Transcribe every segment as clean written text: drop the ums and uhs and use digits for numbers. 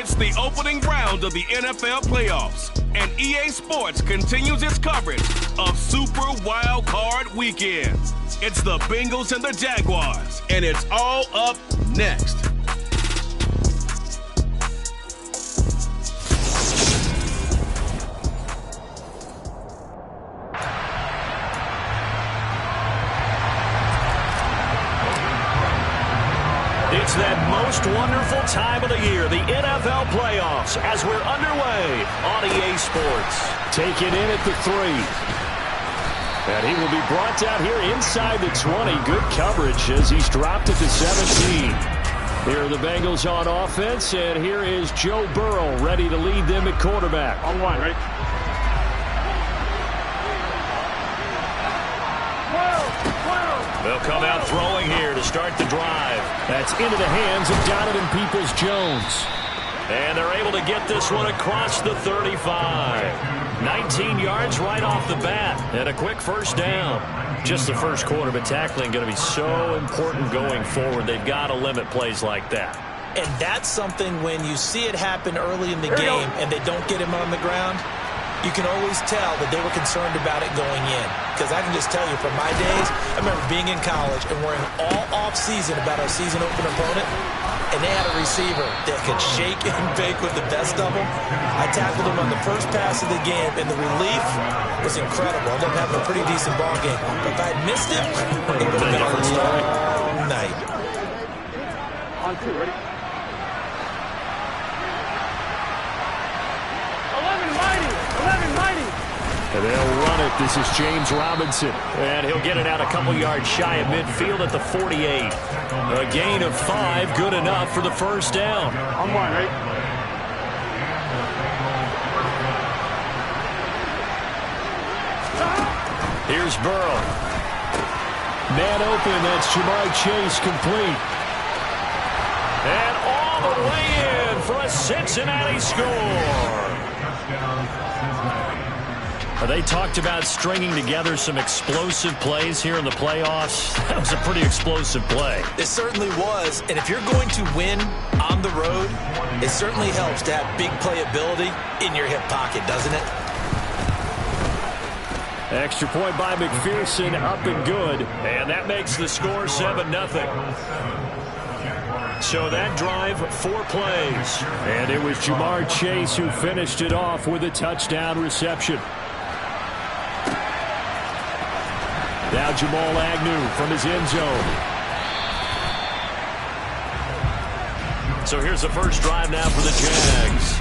It's the opening round of the NFL playoffs, and EA Sports continues its coverage of Super Wildcard Weekend. It's the Bengals and the Jaguars, and it's all up next. It's that most wonderful time of the year, the NFL playoffs, as we're underway on EA Sports. Taken in at the 3. And he will be brought down here inside the 20. Good coverage as he's dropped at the 17. Here are the Bengals on offense, and here is Joe Burrow ready to lead them at quarterback. On one, right? They'll come out throwing here to start the drive. That's into the hands of Donovan Peoples-Jones. And they're able to get this one across the 35. 19 yards right off the bat. And a quick first down. Just the first quarter, but tackling going to be so important going forward. They've got to limit plays like that. And that's something when you see it happen early in the game and they don't get him on the ground, you can always tell that they were concerned about it going in. Because I can just tell you from my days, I remember being in college and worrying all off-season about our season opener opponent, and they had a receiver that could shake and bake with the best of them. I tackled him on the first pass of the game, and the relief was incredible. I ended up having a pretty decent ball game. But if I had missed him, it would have been a long night. On 2, ready? And they'll run it. This is James Robinson. And he'll get it out a couple yards shy of midfield at the 48. A gain of 5, good enough for the first down. On one, right? Here's Burrow. Man open, that's Jamar Chase complete. And all the way in for a Cincinnati score. They talked about stringing together some explosive plays here in the playoffs. That was a pretty explosive play. It certainly was. And if you're going to win on the road, it certainly helps to have big playability in your hip pocket, doesn't it? Extra point by McPherson, up and good. And that makes the score 7-0. So that drive, 4 plays. And it was Jamar Chase who finished it off with a touchdown reception. Now Jamal Agnew from his end zone. So here's the first drive now for the Jags.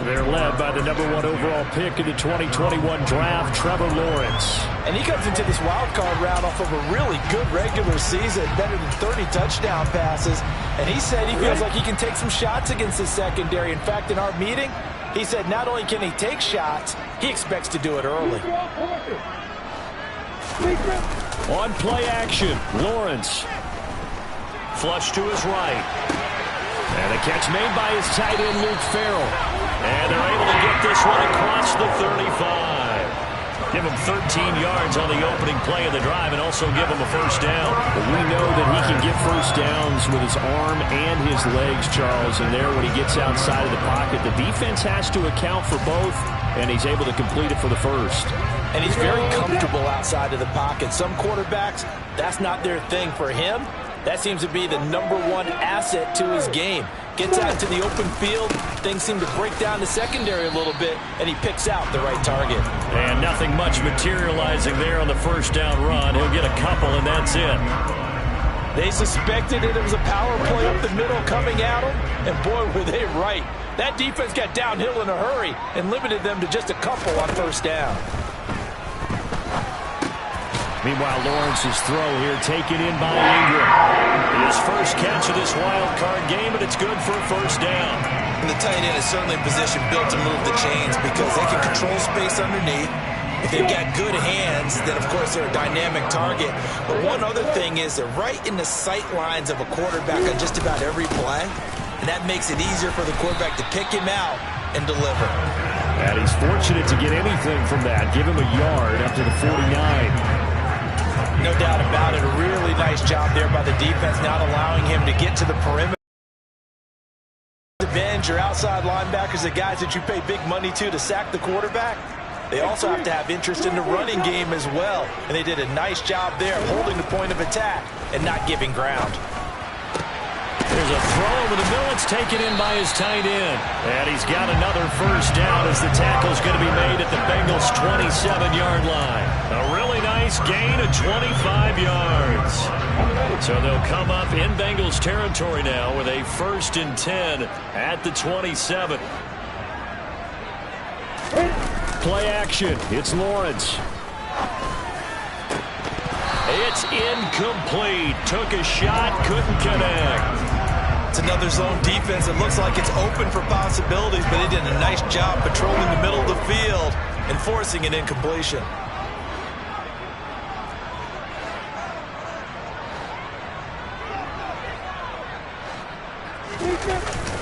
They're led by the #1 overall pick in the 2021 draft, Trevor Lawrence. And he comes into this wild card round off of a really good regular season, better than 30 touchdown passes. And he said he feels like he can take some shots against the secondary. In fact, in our meeting, he said not only can he take shots, he expects to do it early. On play action, Lawrence. Flush to his right. And a catch made by his tight end, Luke Farrell. And they're able to get this one across the 35. Give him 13 yards on the opening play of the drive and also give him a first down. But we know that he can get first downs with his arm and his legs, Charles. And there, when he gets outside of the pocket, the defense has to account for both, and he's able to complete it for the first. And he's very comfortable outside of the pocket. Some quarterbacks, that's not their thing. For him, that seems to be the #1 asset to his game. Gets out to the open field, things seem to break down the secondary a little bit, and he picks out the right target. And nothing much materializing there on the first down run. He'll get a couple, and that's it. They suspected it was a power play up the middle coming at him, and boy, were they right. That defense got downhill in a hurry and limited them to just a couple on first down. Meanwhile, Lawrence's throw here taken in by Ingram. His first catch of this wild card game, and it's good for a first down. And the tight end is certainly in position built to move the chains because they can control space underneath. If they've got good hands, then of course they're a dynamic target. But one other thing is they're right in the sight lines of a quarterback on just about every play. And that makes it easier for the quarterback to pick him out and deliver. And he's fortunate to get anything from that. Give him a yard up to the 49. No doubt about it. A really nice job there by the defense, not allowing him to get to the perimeter. Advantage means your outside linebackers, the guys that you pay big money to sack the quarterback, they also have to have interest in the running game as well. And they did a nice job there holding the point of attack and not giving ground. There's a throw over the middle. It's taken in by his tight end. And he's got another first down as the tackle's going to be made at the Bengals' 27-yard line. A really nice gain of 25 yards. So they'll come up in Bengals territory now with a 1st and 10 at the 27. Play action. It's Lawrence. It's incomplete. Took a shot, couldn't connect. It's another zone defense. It looks like it's open for possibilities, but they did a nice job patrolling the middle of the field and forcing an incompletion.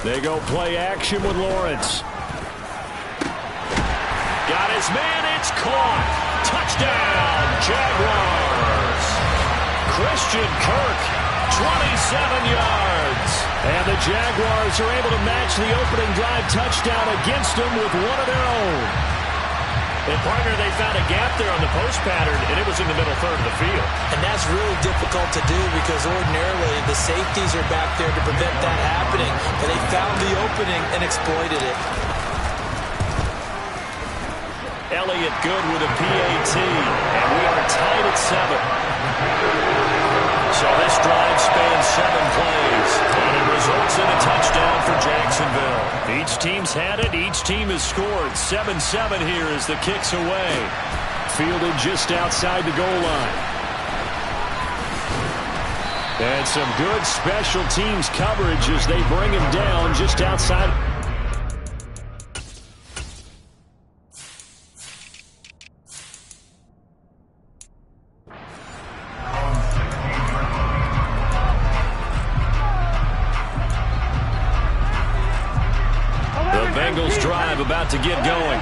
They go play action with Lawrence. Got his man. It's caught. Touchdown, Jaguars. Christian Kirk, 27 yards. And the Jaguars are able to match the opening drive touchdown against them with one of their own. And, partner, they found a gap there on the post pattern, and it was in the middle third of the field. And that's really difficult to do because ordinarily the safeties are back there to prevent that happening. But they found the opening and exploited it. Elliott good with a PAT, and we are tied at 7. So this drive spans 7 plays, and it results in a touchdown for Jacksonville. Each team's had it. Each team has scored. 7-7 here as the kick's away. Fielded just outside the goal line. And some good special teams coverage as they bring him down just outside. Bengals drive about to get going.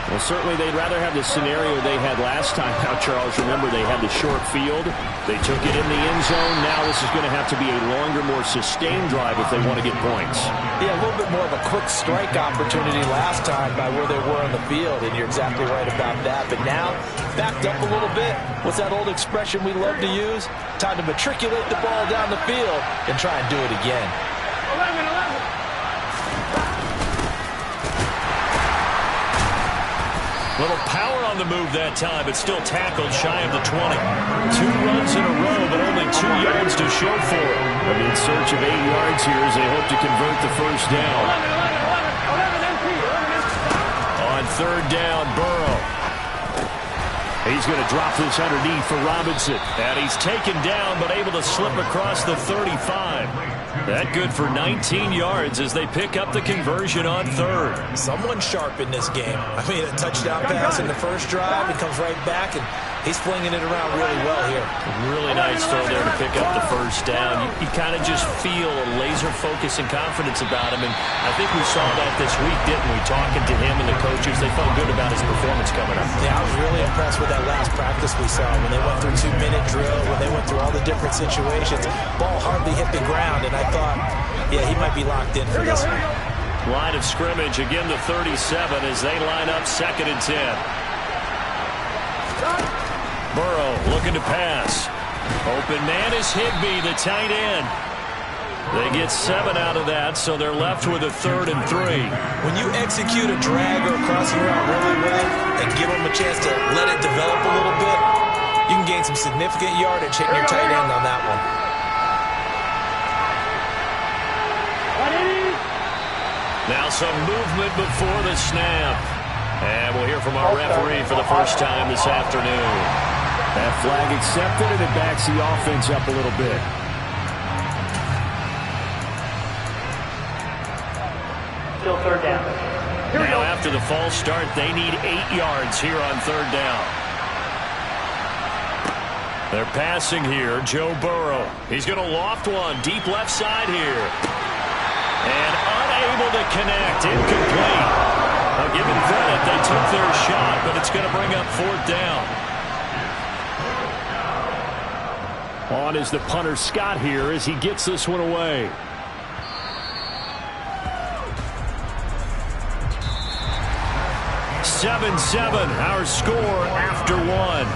Well, certainly they'd rather have the scenario they had last time. Now, Charles, remember they had the short field. They took it in the end zone. Now this is going to have to be a longer, more sustained drive if they want to get points. Yeah, a little bit more of a quick strike opportunity last time by where they were on the field, and you're exactly right about that. But now, backed up a little bit. What's that old expression we love to use? Time to matriculate the ball down the field and try and do it again. 11. Little power on the move that time, but still tackled shy of the 20. 2 runs in a row, but only 2 yards to show for it. In search of 8 yards here as they hope to convert the first down. 11 On 3rd down, Burrow. He's going to drop this underneath for Robinson. And he's taken down, but able to slip across the 35. That good for 19 yards as they pick up the conversion on 3rd. Someone sharp in this game. I mean, a touchdown pass in the first drive. He comes right back, and he's flinging it around really well here. Really nice throw there to pick up the first down. You kind of just feel a laser focus and confidence about him, and I think we saw that this week, didn't we? Talking to him and the coaches, they felt good about his performance coming up. Yeah, I was really impressed with that last practice we saw when they went through 2-minute drill, when they went through all the different situations. Ball hardly hit the ground, and I thought, yeah, he might be locked in for this one. Line of scrimmage, again the 37 as they line up 2nd and 10. Burrow looking to pass. Open man is Higbee, the tight end. They get 7 out of that, so they're left with a 3rd and 3. When you execute a drag or a crossing route really well and give them a chance to let it develop a little bit, you can gain some significant yardage hitting your tight end on that one. Now some movement before the snap. And we'll hear from our referee for the first time this afternoon. That flag accepted, and it backs the offense up a little bit. Still 3rd down. Now after the false start, they need 8 yards here on 3rd down. They're passing here, Joe Burrow. He's going to loft one, deep left side here. And unable to connect, incomplete. I'll give them credit, they took their shot, but it's going to bring up 4th down. On is the punter Scott here as he gets this one away. 7-7, our score after one.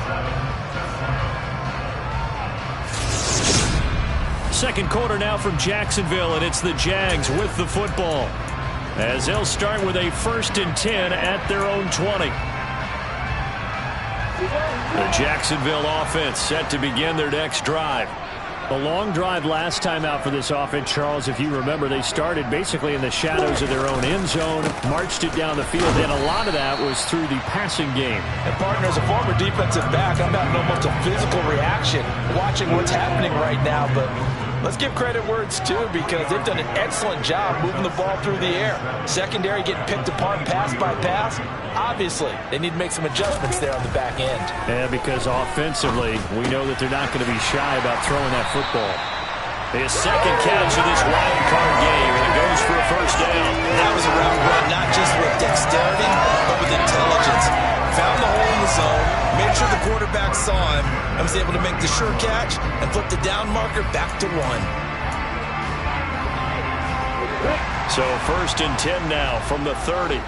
Second quarter now from Jacksonville, and it's the Jags with the football, as they'll start with a 1st and 10 at their own 20. The Jacksonville offense set to begin their next drive. A long drive last time out for this offense, Charles. If you remember, they started basically in the shadows of their own end zone, marched it down the field, and a lot of that was through the passing game. And partner, as a former defensive back, I'm having almost a physical reaction watching what's happening right now, but let's give credit where it's due, because they've done an excellent job moving the ball through the air. Secondary getting picked apart pass by pass. Obviously, they need to make some adjustments there on the back end. Yeah, because offensively, we know that they're not going to be shy about throwing that football. His second catch of this wild card game, and it goes for a first down. That was a route run, not just with dexterity, but with intelligence. Found the hole in the zone, made sure the quarterback saw him, and was able to make the sure catch and flip the down marker back to 1. So 1st and 10 now from the 30.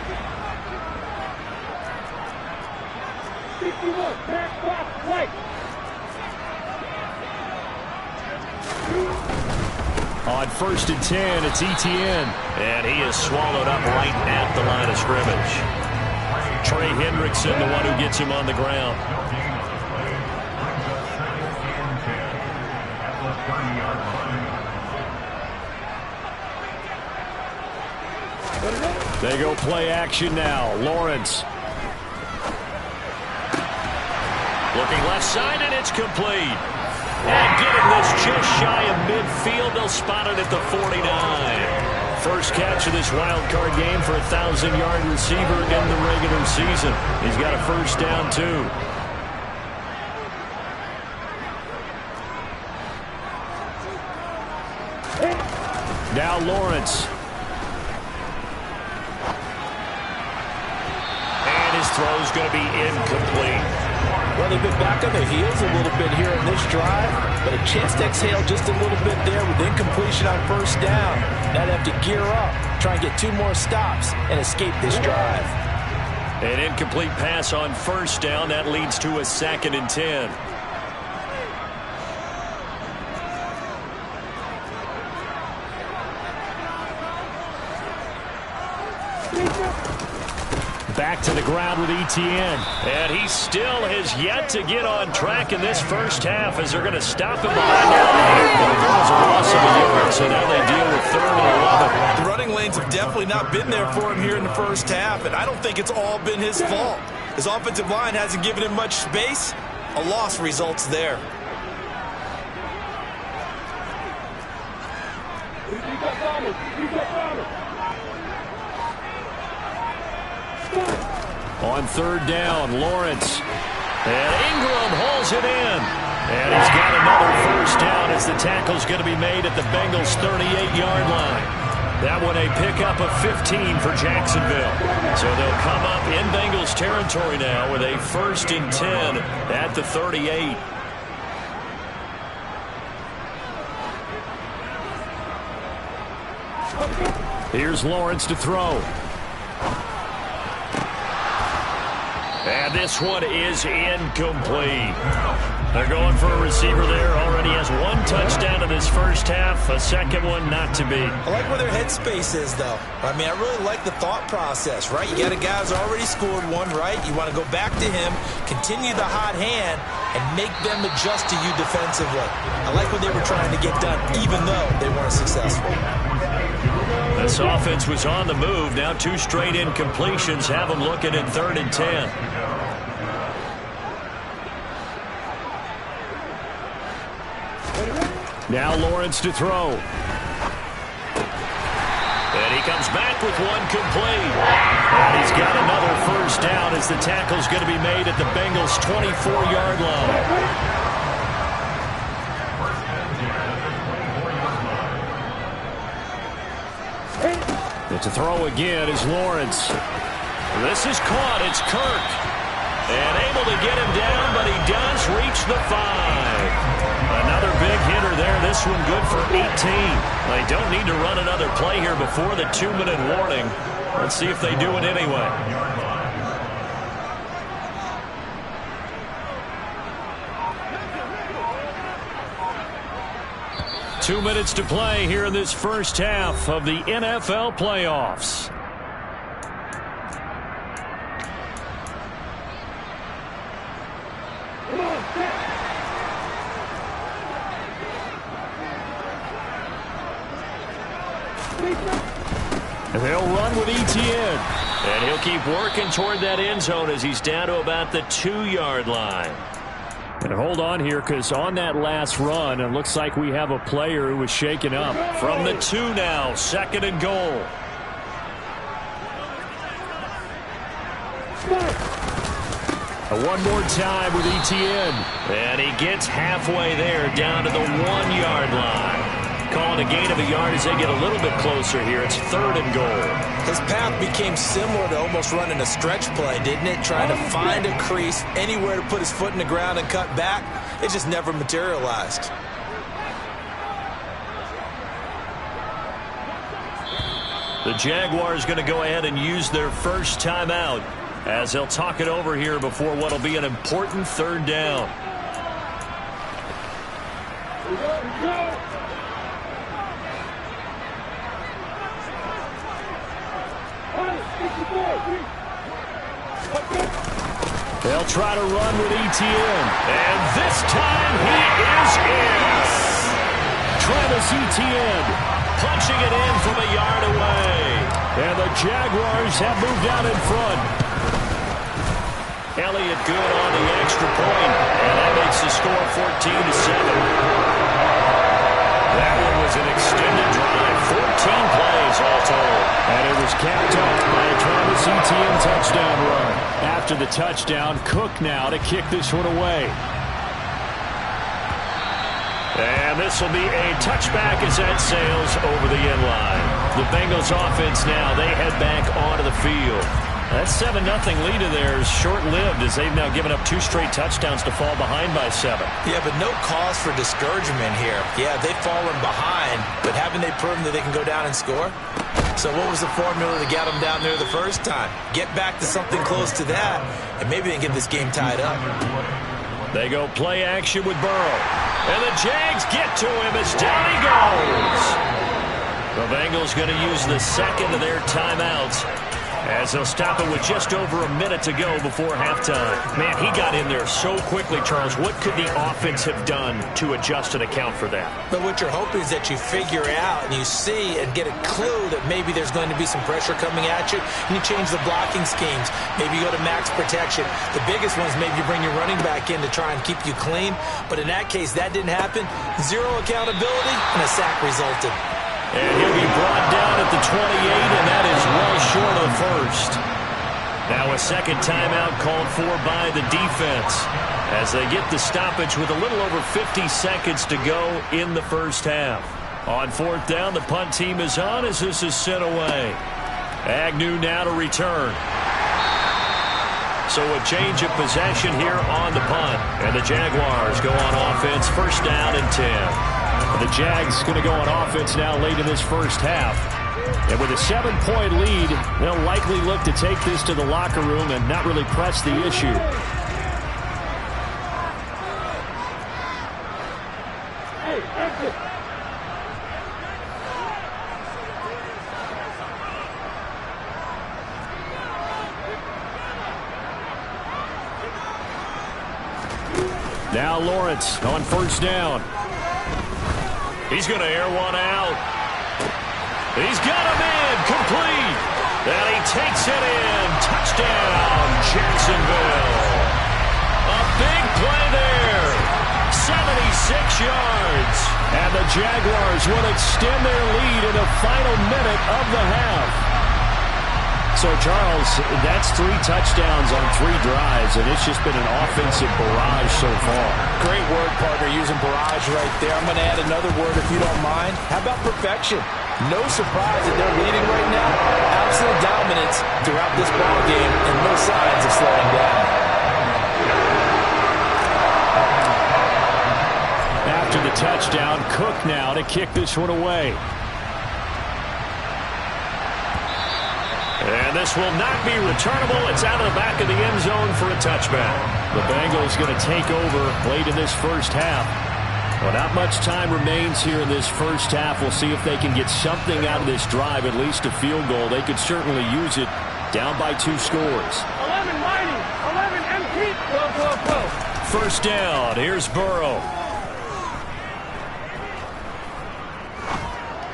On 1st and 10, it's Etienne. And he is swallowed up right at the line of scrimmage. Trey Hendrickson, the one who gets him on the ground. They go play action now. Lawrence. Looking left side, and it's complete. And getting this just shy of midfield. They'll spot it at the 49. First catch of this wild card game for a 1,000-yard receiver in the regular season. He's got a first down, too. Now Lawrence. And his throw's going to be incomplete. Well, they've been back on their heels a little bit here in this drive, but a chance to exhale just a little bit there with incompletion on first down. Now they have to gear up, try and get 2 more stops, and escape this drive. An incomplete pass on first down. That leads to a 2nd and 10. Back to the ground with Etienne. And he still has yet to get on track in this first half, as they're going to stop him behind the line. There was a loss of a yard, so now they deal with 3rd and 11. The running lanes have definitely not been there for him here in the first half, and I don't think it's all been his fault. His offensive line hasn't given him much space. A loss results there. On 3rd down, Lawrence. And Ingram hauls it in. And he's got another first down as the tackle's going to be made at the Bengals' 38-yard line. That one a pickup of 15 for Jacksonville. So they'll come up in Bengals territory now with a 1st and 10 at the 38. Here's Lawrence to throw. And this one is incomplete. They're going for a receiver there. Already has 1 touchdown in this first half. A second one not to be. I like where their headspace is, though. I mean, I really like the thought process, right? You got a guy who's already scored 1, right? You want to go back to him, continue the hot hand, and make them adjust to you defensively. I like what they were trying to get done, even though they weren't successful. This offense was on the move. Now 2 straight incompletions have them looking at 3rd and 10. Now Lawrence to throw. And he comes back with 1 complete. And he's got another first down as the tackle's going to be made at the Bengals' 24-yard line. And to throw again is Lawrence. This is caught. It's Kirk. And able to get him down, but he does reach the 5. Another big hitter there. This one good for 18. They don't need to run another play here before the 2-minute warning. Let's see if they do it anyway. 2 minutes to play here in this first half of the NFL playoffs. And they'll run with Etienne. And he'll keep working toward that end zone as he's down to about the 2-yard line. And hold on here, because on that last run, it looks like we have a player who was shaken up. From the 2 now, 2nd and goal. One more time with Etienne. And he gets halfway there, down to the 1-yard line. Calling a gain of a yard as they get a little bit closer here. It's 3rd and goal. His path became similar to almost running a stretch play, didn't it? Trying to find a crease, anywhere to put his foot in the ground and cut back. It just never materialized. The Jaguars going to go ahead and use their first timeout as they'll talk it over here before what will be an important 3rd down. They'll try to run with Etienne. And this time he is in. Travis Etienne punching it in from a yard away. And the Jaguars have moved out in front. Elliott good on the extra point. And that makes the score 14-7. That one was an extended drive. 14 plays all told. And it was capped off by a Travis Etienne touchdown run. After the touchdown, Cook now to kick this one away. And this will be a touchback as that sails over the end line. The Bengals offense now, they head back onto the field. That 7-0 lead of theirs short-lived as they've now given up 2 straight touchdowns to fall behind by 7. Yeah, but no cause for discouragement here. Yeah, they've fallen behind, but haven't they proven that they can go down and score? So what was the formula that got them down there the first time? Get back to something close to that, and maybe they can get this game tied up. They go play action with Burrow. And the Jags get to him as down he goes. The Bengals going to use the 2nd of their timeouts as they'll stop it with just over a minute to go before halftime. Man, he got in there so quickly, Charles. What could the offense have done to adjust and account for that? But what you're hoping is that you figure out and you see and get a clue that maybe there's going to be some pressure coming at you, and you change the blocking schemes. Maybe you go to max protection. The biggest one is maybe you bring your running back in to try and keep you clean. But in that case, that didn't happen. 0 accountability, and a sack resulted. And he'll be brought down at the 28, and that is well short of the first. Now a 2nd timeout called for by the defense as they get the stoppage with a little over 50 seconds to go in the first half. On 4th down, the punt team is on as this is sent away. Agnew now to return. So a change of possession here on the punt. And the Jaguars go on offense, 1st down and 10. The Jags going to go on offense now late in this first half. And with a 7-point lead, they'll likely look to take this to the locker room and not really press the issue. Now Lawrence on 1st down. He's going to air one out. He's got him in, complete. And he takes it in. Touchdown, Jacksonville. A big play there. 76 yards. And the Jaguars will extend their lead in the final minute of the half. So, Charles, that's 3 touchdowns on 3 drives, and it's just been an offensive barrage so far. Great word, partner, using barrage right there. I'm going to add another word if you don't mind. How about perfection? No surprise that they're leading right now. Absolute dominance throughout this ball game and no signs of slowing down. After the touchdown, Cook now to kick this one away. And this will not be returnable. It's out of the back of the end zone for a touchback. The Bengals going to take over late in this first half. Well, not much time remains here in this first half. We'll see if they can get something out of this drive, at least a field goal. They could certainly use it, down by 2 scores. 11, Mighty. 11, MP. Whoa. First down. Here's Burrow.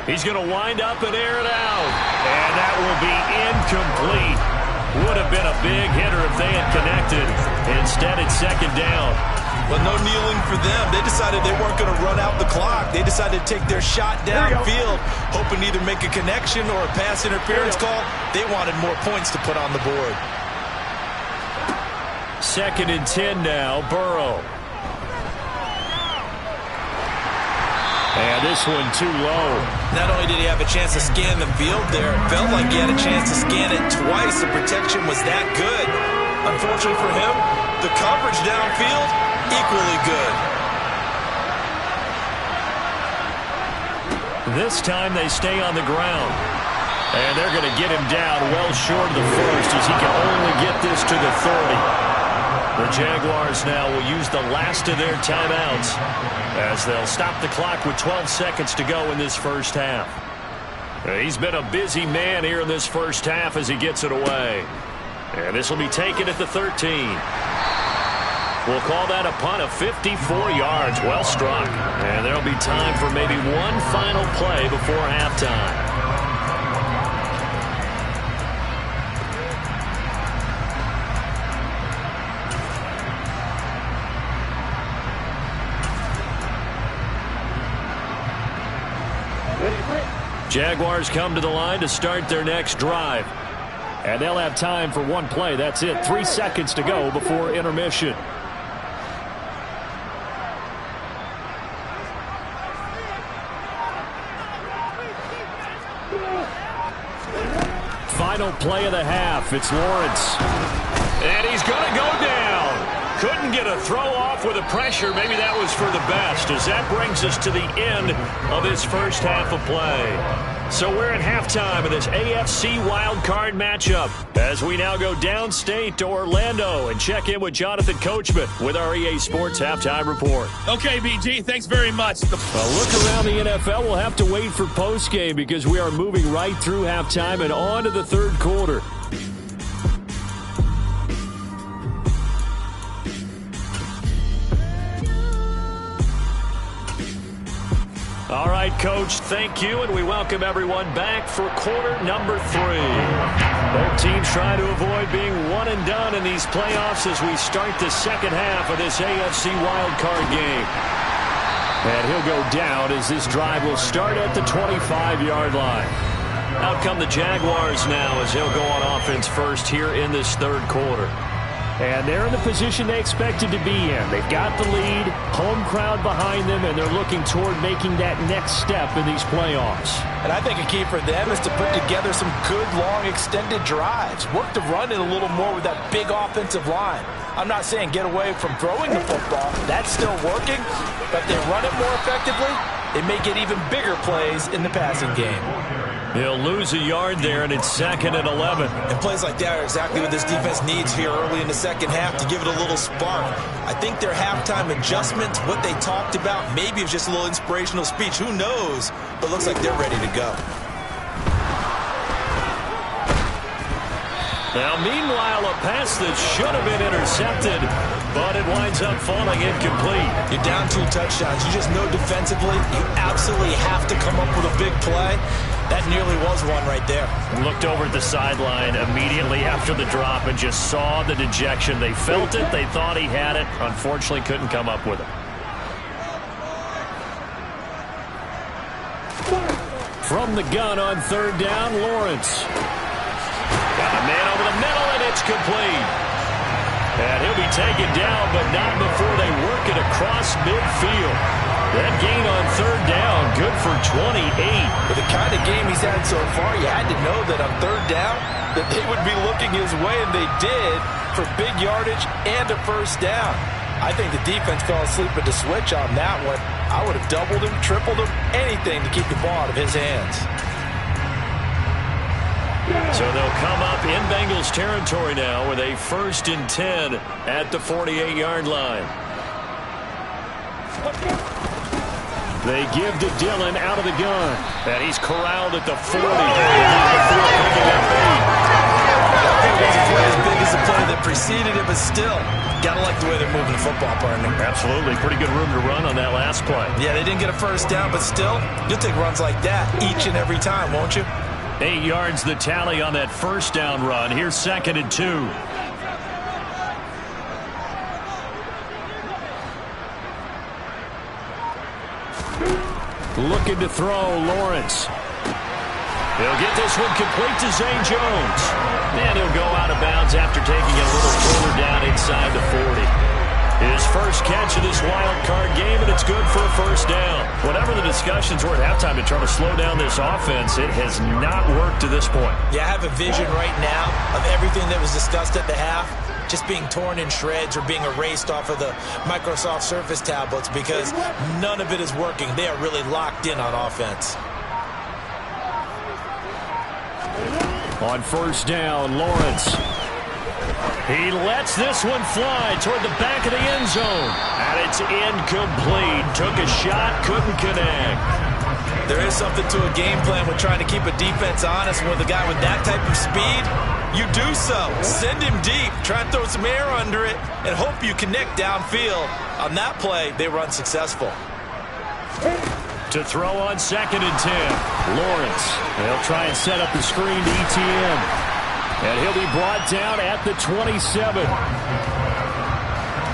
He's going to wind up and air it out. And that will be incomplete. Would have been a big hitter if they had connected. Instead, it's second down. Well, no kneeling for them. They decided they weren't going to run out the clock. They decided to take their shot downfield, hoping to either make a connection or a pass interference call. They wanted more points to put on the board. Second and 10 now, Burrow. And this one too low. Not only did he have a chance to scan the field there, it felt like he had a chance to scan it twice. The protection was that good. Unfortunately for him, the coverage downfield, equally good. This time they stay on the ground. And they're going to get him down well short of the first as he can only get this to the 30. The Jaguars now will use the last of their timeouts as they'll stop the clock with 12 seconds to go in this first half. He's been a busy man here in this first half as he gets it away. And this will be taken at the 13. We'll call that a punt of 54 yards. Well struck. And there'll be time for maybe one final play before halftime. Jaguars come to the line to start their next drive. And they'll have time for one play. That's it. 3 seconds to go before intermission. Final play of the half. It's Lawrence. And he's going to go down. Couldn't get a throw off with the pressure. Maybe that was for the best, as that brings us to the end of this first half of play. So we're at halftime of this AFC Wildcard matchup as we now go downstate to Orlando and check in with Jonathan Coachman with our EA Sports Halftime Report. Okay, BG, thanks very much. A look around the NFL. We'll have to wait for postgame because we are moving right through halftime and on to the third quarter. All right, Coach, thank you, and we welcome everyone back for quarter number 3. Both teams trying to avoid being one and done in these playoffs as we start the second half of this AFC wildcard game. And he'll go down as this drive will start at the 25-yard line. Out come the Jaguars now as he'll go on offense first here in this third quarter. And they're in the position they expected to be in. They've got the lead, home crowd behind them, and they're looking toward making that next step in these playoffs. And I think a key for them is to put together some good, long, extended drives. Work to run it a little more with that big offensive line. I'm not saying get away from throwing the football. That's still working. But if they run it more effectively, they may get even bigger plays in the passing game. He'll lose a yard there, and it's second and 11. And plays like that are exactly what this defense needs here early in the second half to give it a little spark. I think their halftime adjustments, what they talked about, maybe it was just a little inspirational speech. Who knows? But it looks like they're ready to go. Now, meanwhile, a pass that should have been intercepted, but it winds up falling incomplete. You're down 2 touchdowns. You just know defensively you absolutely have to come up with a big play. That nearly was one right there. Looked over at the sideline immediately after the drop and just saw the dejection. They felt it. They thought he had it. Unfortunately, couldn't come up with it. From the gun on third down, Lawrence. Got a man over the middle, and it's complete. And he'll be taken down, but not before they work it across midfield. That gain on third down, good for 28. With the kind of game he's had so far, you had to know that on third down that they would be looking his way, and they did, for big yardage and a first down. I think the defense fell asleep at the switch on that one. I would have doubled him, tripled him, anything to keep the ball out of his hands. So they'll come up in Bengals territory now with a 1st and 10 at the 48-yard line. They give to Dillon out of the gun. And he's corralled at the 40. Before picking up 8. It wasn't quite as big as the play that preceded it, but still, got to like the way they're moving the football, partner. Absolutely. Pretty good room to run on that last play. Yeah, they didn't get a first down, but still, you'll take runs like that each and every time, won't you? 8 yards the tally on that first down run. Here's 2nd and 2. Looking to throw, Lawrence. He'll get this one complete to Zay Jones. And he'll go out of bounds after taking it a little further down inside the 40. His first catch of this wild card game, and it's good for a first down. Whatever the discussions were at halftime to try to slow down this offense, it has not worked to this point. Yeah, I have a vision right now of everything that was discussed at the half just being torn in shreds or being erased off of the Microsoft Surface tablets because none of it is working. They are really locked in on offense. On first down, Lawrence. He lets this one fly toward the back of the end zone. And it's incomplete. Took a shot, couldn't connect. There is something to a game plan with trying to keep a defense honest. And with a guy with that type of speed, you do so. Send him deep. Try and throw some air under it and hope you connect downfield. On that play, they run successful. To throw on 2nd and 10. Lawrence. They'll try and set up the screen to ETN. And he'll be brought down at the 27.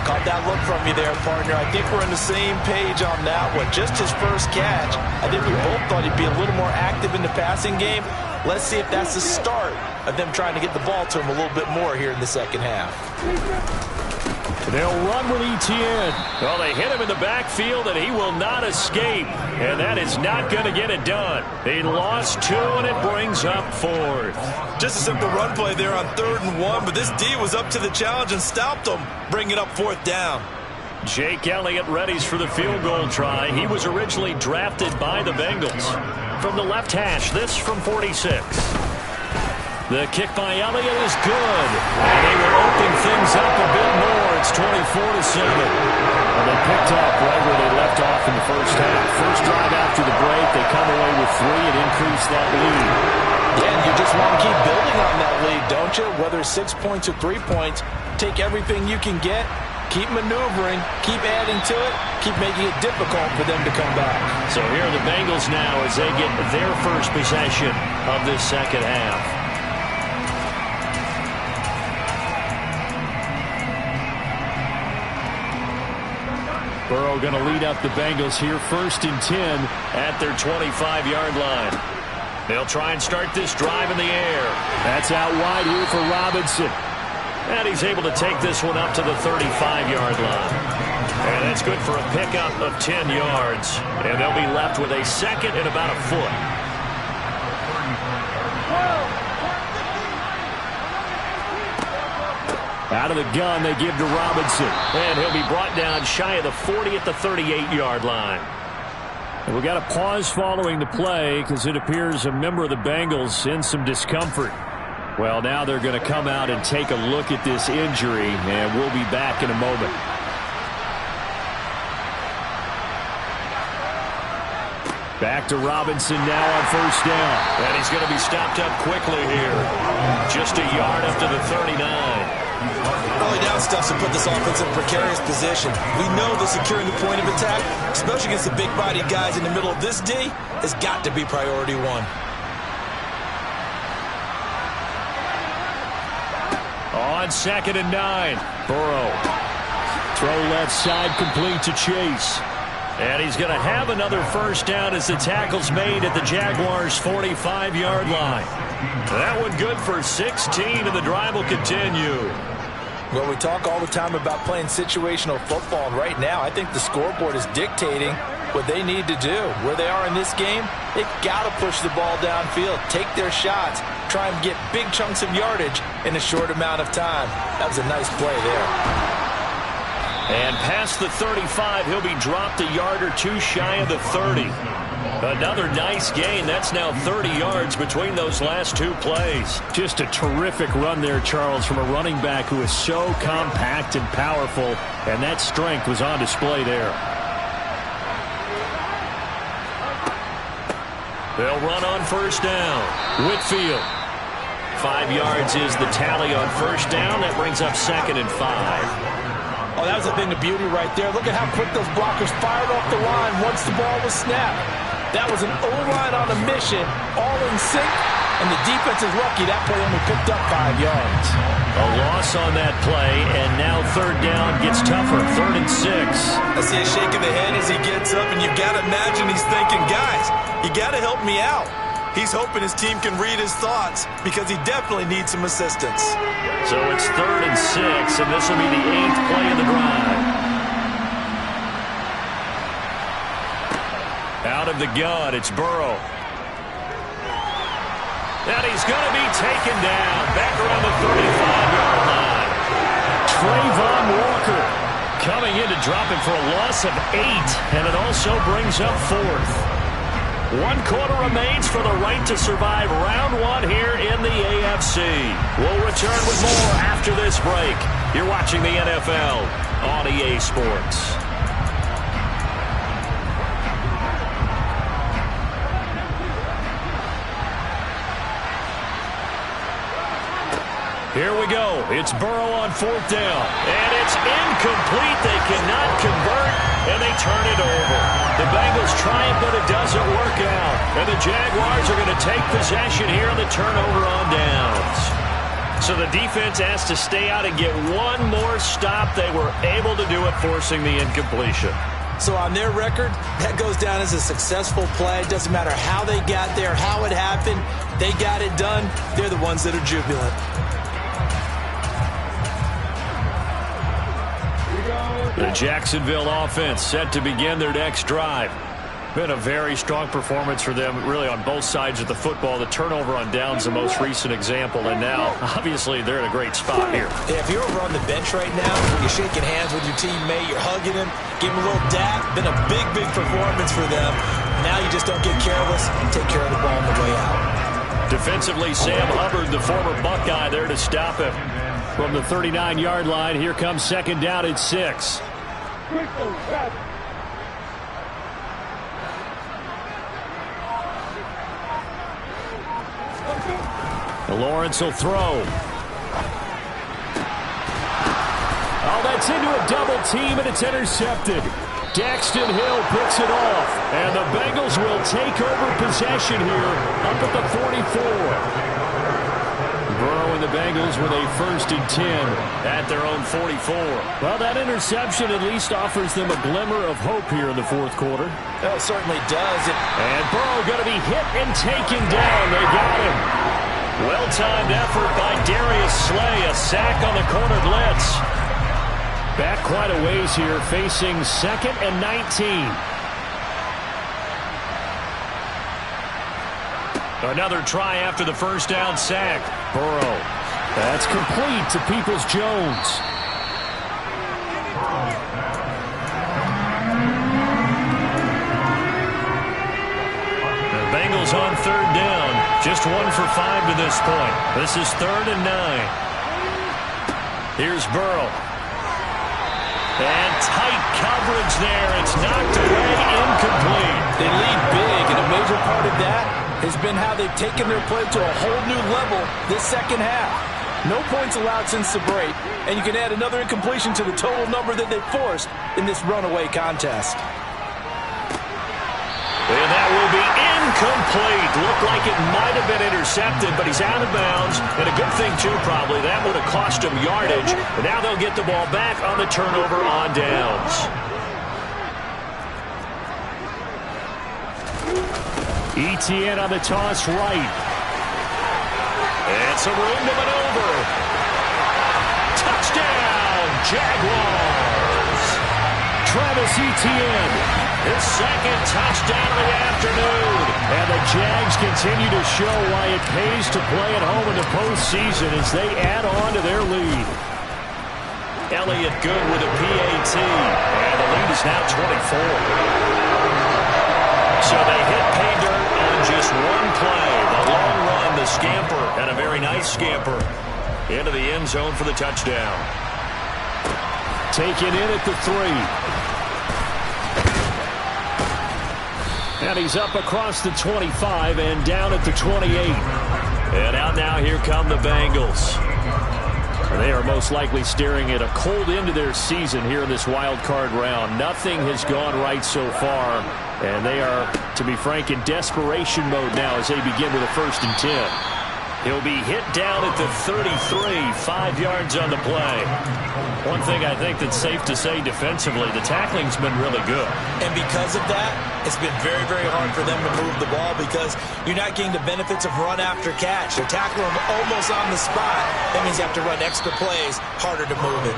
Caught that look from you there, partner. I think we're on the same page on that one. Just his first catch. I think we both thought he'd be a little more active in the passing game. Let's see if that's the start of them trying to get the ball to him a little bit more here in the second half. They'll run with ETN. Well, they hit him in the backfield, and he will not escape. And that is not going to get it done. He lost 2, and it brings up 4th. Just a simple run play there on 3rd and 1, but this D was up to the challenge and stopped him, bringing up 4th down. Jake Elliott readies for the field goal try. He was originally drafted by the Bengals. From the left hash, this from 46. The kick by Elliott is good. And they will open things up a bit more. It's 24-7. Well, they picked up right where they left off in the first half. First drive after the break, they come away with 3 and increase that lead. Yeah, and you just want to keep building on that lead, don't you? Whether it's 6 points or 3 points, take everything you can get, keep maneuvering, keep adding to it, keep making it difficult for them to come back. So here are the Bengals now as they get their first possession of this second half. Burrow going to lead up the Bengals here, 1st and 10 at their 25-yard line. They'll try and start this drive in the air. That's out wide here for Robinson. And he's able to take this one up to the 35-yard line. And that's good for a pickup of 10 yards. And they'll be left with a 2nd and about a foot. Out of the gun, they give to Robinson. And he'll be brought down shy of the 40 at the 38-yard line. And we got a pause following the play because it appears a member of the Bengals in some discomfort. Well, now they're going to come out and take a look at this injury, and we'll be back in a moment. Back to Robinson now on first down. And he's going to be stopped up quickly here. Just a yard up to the 39. Early down stuff to put this offense in a precarious position. We know that securing the point of attack, especially against the big-bodied guys in the middle of this D, has got to be priority 1. On 2nd and 9. Burrow. Throw left side complete to Chase. And he's going to have another first down as the tackle's made at the Jaguars' 45-yard line. That one good for 16, and the drive will continue. Well, we talk all the time about playing situational football, and right now I think the scoreboard is dictating what they need to do. Where they are in this game, they've got to push the ball downfield, take their shots, try and get big chunks of yardage in a short amount of time. That was a nice play there. And past the 35, he'll be dropped a yard or 2 shy of the 30. Another nice gain. That's now 30 yards between those last 2 plays. Just a terrific run there, Charles, from a running back who is so compact and powerful, and that strength was on display there. They'll run on first down. Whitfield. 5 yards is the tally on first down. That brings up 2nd and 5. Oh, that was a thing of beauty right there. Look at how quick those blockers fired off the line once the ball was snapped. That was an O-line on a mission, all in sync, and the defense is lucky that play only picked up 5 yards. A loss on that play, and now third down gets tougher. 3rd and 6. I see a shake of the head as he gets up, and you've got to imagine he's thinking, guys, you got to help me out. He's hoping his team can read his thoughts because he definitely needs some assistance. So it's 3rd and 6, and this will be the 8th play of the drive. Out of the gun, it's Burrow. And he's going to be taken down back around the 35-yard line. Trayvon Walker coming in to drop him for a loss of 8, and it also brings up 4th. 1 quarter remains for the right to survive round 1 here in the AFC. We'll return with more after this break. You're watching the NFL on EA Sports. Here we go. It's Burrow on 4th down. And it's incomplete. They cannot convert, and they turn it over. The Bengals try it, but it doesn't work out. And the Jaguars are going to take possession here on the turnover on downs. So the defense has to stay out and get one more stop. They were able to do it, forcing the incompletion. So on their record, that goes down as a successful play. It doesn't matter how they got there, how it happened. They got it done. They're the ones that are jubilant. The Jacksonville offense set to begin their next drive. Been a very strong performance for them, really, on both sides of the football. The turnover on downs, the most recent example, and now, obviously, they're in a great spot here. Yeah, if you're over on the bench right now, you're shaking hands with your teammate, you're hugging him, give him a little dap. Been a big, big performance for them. Now you just don't get careless and take care of the ball on the way out. Defensively, Sam Hubbard, the former Buckeye, there to stop him. From the 39-yard line, here comes 2nd down at 6. Lawrence will throw. Oh, that's into a double team, and it's intercepted. Daxton Hill picks it off, and the Bengals will take over possession here up at the 44. Burrow and the Bengals with a 1st and 10 at their own 44. Well, that interception at least offers them a glimmer of hope here in the 4th quarter. It certainly does. And Burrow going to be hit and taken down. They got him. Well-timed effort by Darius Slay. A sack on the corner blitz. Back quite a ways here, facing 2nd and 19. Another try after the 1st down sack. Burrow. That's complete to Peoples-Jones. The Bengals on 3rd down. Just 1 for 5 to this point. This is 3rd and 9. Here's Burrow. And tight coverage there. It's knocked away, incomplete. They lead big, and a major part of that has been how they've taken their play to a whole new level this 2nd half. No points allowed since the break, and you can add another incompletion to the total number that they forced in this runaway contest. And that will be incomplete. Looked like it might have been intercepted, but he's out of bounds. And a good thing, too, probably. That would have cost him yardage. But now they'll get the ball back on the turnover on downs. ETN on the toss right. And some room to maneuver. Touchdown, Jaguars. Travis Etienne, his 2nd touchdown of the afternoon. And the Jags continue to show why it pays to play at home in the postseason as they add on to their lead. Elliott good with a PAT. And the lead is now 24. So they hit pay dirt on just 1 play. The long run, the scamper, and a very nice scamper into the end zone for the touchdown. Taken in at the 3. And he's up across the 25 and down at the 28. And out now, here come the Bengals. They are most likely staring at a cold end to their season here in this wild card round. Nothing has gone right so far, and they are, to be frank, in desperation mode now as they begin with a 1st and 10. He'll be hit down at the 33, 5 yards on the play. One thing I think that's safe to say defensively, the tackling's been really good. And because of that, it's been very, very hard for them to move the ball because you're not getting the benefits of run after catch. They're tackling him almost on the spot. That means you have to run extra plays, harder to move it.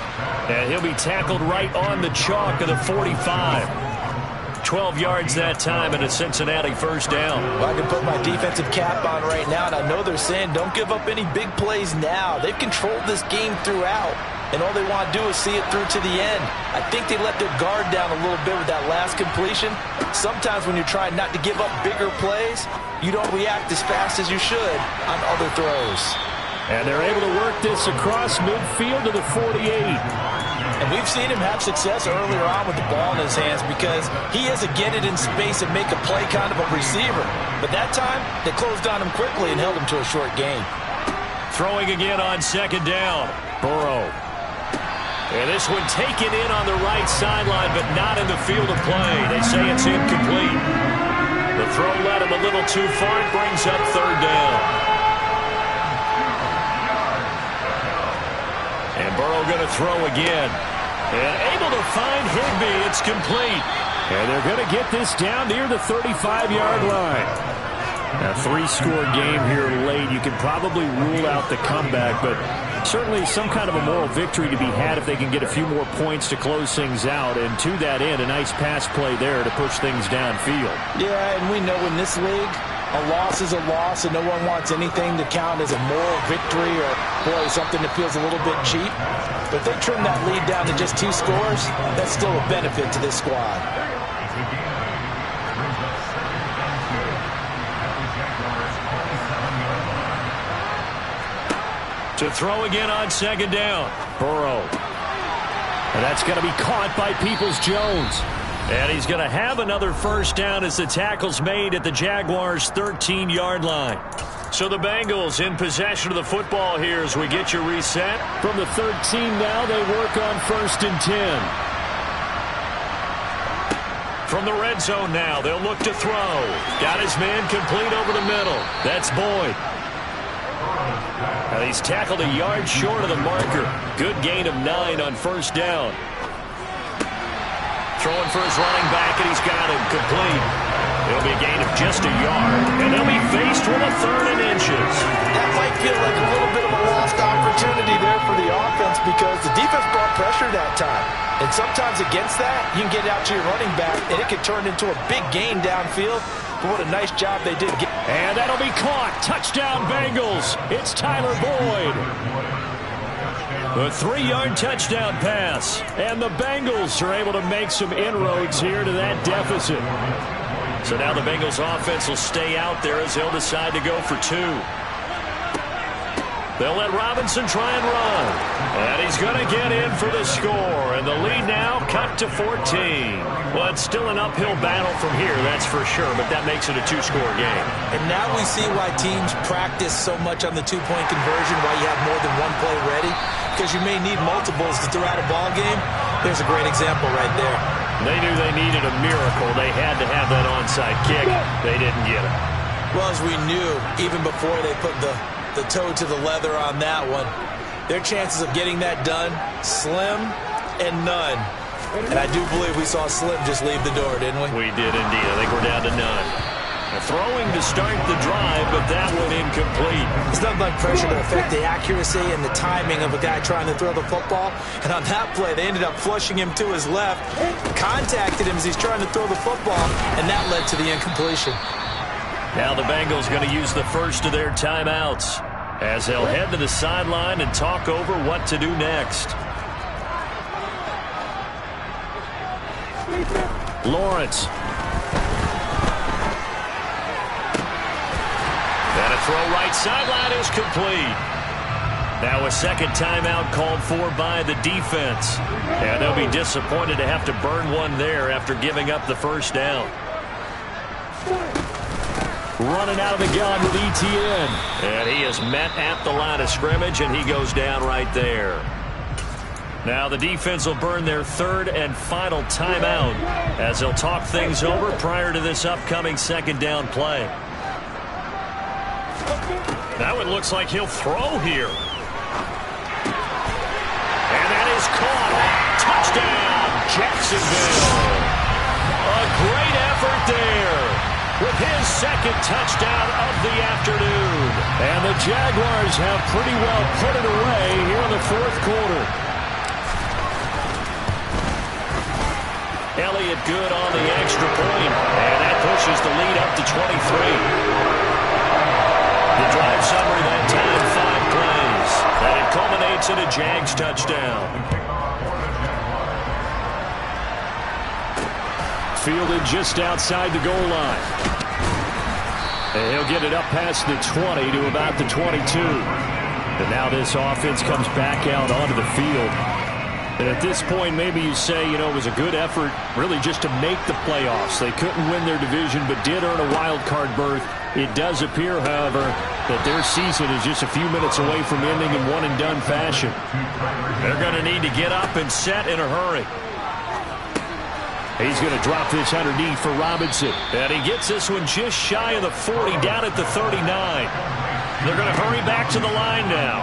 And he'll be tackled right on the chalk of the 45. 12 yards that time and a Cincinnati 1st down. Well, I can put my defensive cap on right now, and I know they're saying don't give up any big plays now. They've controlled this game throughout, and all they want to do is see it through to the end. I think they let their guard down a little bit with that last completion. Sometimes when you're trying not to give up bigger plays, you don't react as fast as you should on other throws. And they're able to work this across midfield to the 48. And we've seen him have success earlier on with the ball in his hands because he has to get it in space and make a play kind of a receiver. But that time, they closed on him quickly and held him to a short gain. Throwing again on 2nd down. Burrow. And this one taken in on the right sideline, but not in the field of play. They say it's incomplete. The throw led him a little too far. It brings up 3rd down. And Burrow going to throw again. And able to find Higbee. It's complete. And they're going to get this down near the 35-yard line. A 3-score game here late. You can probably rule out the comeback, but certainly some kind of a moral victory to be had if they can get a few more points to close things out. And to that end, a nice pass play there to push things downfield. Yeah, and we know in this league, a loss is a loss, and no one wants anything to count as a moral victory or, boy, something that feels a little bit cheap. But if they trim that lead down to just 2 scores, that's still a benefit to this squad. To throw again on 2nd down. Burrow. And that's going to be caught by Peoples-Jones. And he's going to have another 1st down as the tackle's made at the Jaguars' 13-yard line. So the Bengals in possession of the football here as we get you reset. From the 13 now, they work on 1st and 10. From the red zone now, they'll look to throw. Got his man complete over the middle. That's Boyd. And he's tackled a yard short of the marker. Good gain of 9 on 1st down. Throwing for his running back, and he's got him complete. It'll be a gain of just a yard, and they'll be faced with a 3rd and inches. That might feel like a little bit of a lost opportunity there for the offense because the defense brought pressure that time. And sometimes against that, you can get out to your running back, and it can turn into a big gain downfield. But what a nice job they did. And that'll be caught. Touchdown, Bengals. It's Tyler Boyd. A 3-yard touchdown pass. And the Bengals are able to make some inroads here to that deficit. So now the Bengals offense will stay out there as they'll decide to go for 2. They'll let Robinson try and run. And he's going to get in for the score. And the lead now cut to 14. Well, it's still an uphill battle from here, that's for sure. But that makes it a 2-score game. And now we see why teams practice so much on the 2-point conversion, why you have more than one play ready. Because you may need multiples to throw out a ball game. There's a great example right there. They knew they needed a miracle. They had to have that onside kick. They didn't get it. Well, as we knew, even before they put the toe to the leather on that one, their chances of getting that done, slim and none. And I do believe we saw Slim just leave the door, didn't we? We did indeed. I think we're down to none. Throwing to start the drive, but that one incomplete. It's nothing like pressure to affect the accuracy and the timing of a guy trying to throw the football. And on that play, they ended up flushing him to his left, contacted him as he's trying to throw the football, and that led to the incompletion. Now the Bengals going to use the first of their timeouts as they'll head to the sideline and talk over what to do next. Lawrence. And a throw right sideline is complete. Now a second timeout called for by the defense. And they'll be disappointed to have to burn one there after giving up the 1st down. running out of the gun with ETN. And he is met at the line of scrimmage, and he goes down right there. Now the defense will burn their third and final timeout as they'll talk things over prior to this upcoming second down play. Now it looks like he'll throw here. And that is caught. Touchdown, Jacksonville. A great effort there with his second touchdown of the afternoon. And the Jaguars have pretty well put it away here in the fourth quarter. Elliott good on the extra point, and that pushes the lead up to 23. The drive summary that time, 5 plays, and it culminates in a Jags touchdown. Fielded just outside the goal line. And he'll get it up past the 20 to about the 22. And now this offense comes back out onto the field. And at this point, maybe you say, you know, it was a good effort really just to make the playoffs. They couldn't win their division but did earn a wild card berth. It does appear, however, that their season is just a few minutes away from ending in one-and-done fashion. They're going to need to get up and set in a hurry. He's going to drop this underneath for Robinson. And he gets this one just shy of the 40, down at the 39. They're going to hurry back to the line now.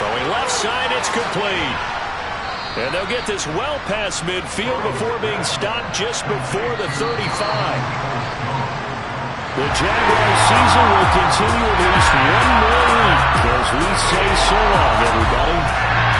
Throwing left side, it's complete. And they'll get this well past midfield before being stopped just before the 35. The Jaguars season will continue at least one more week as we say so long, everybody.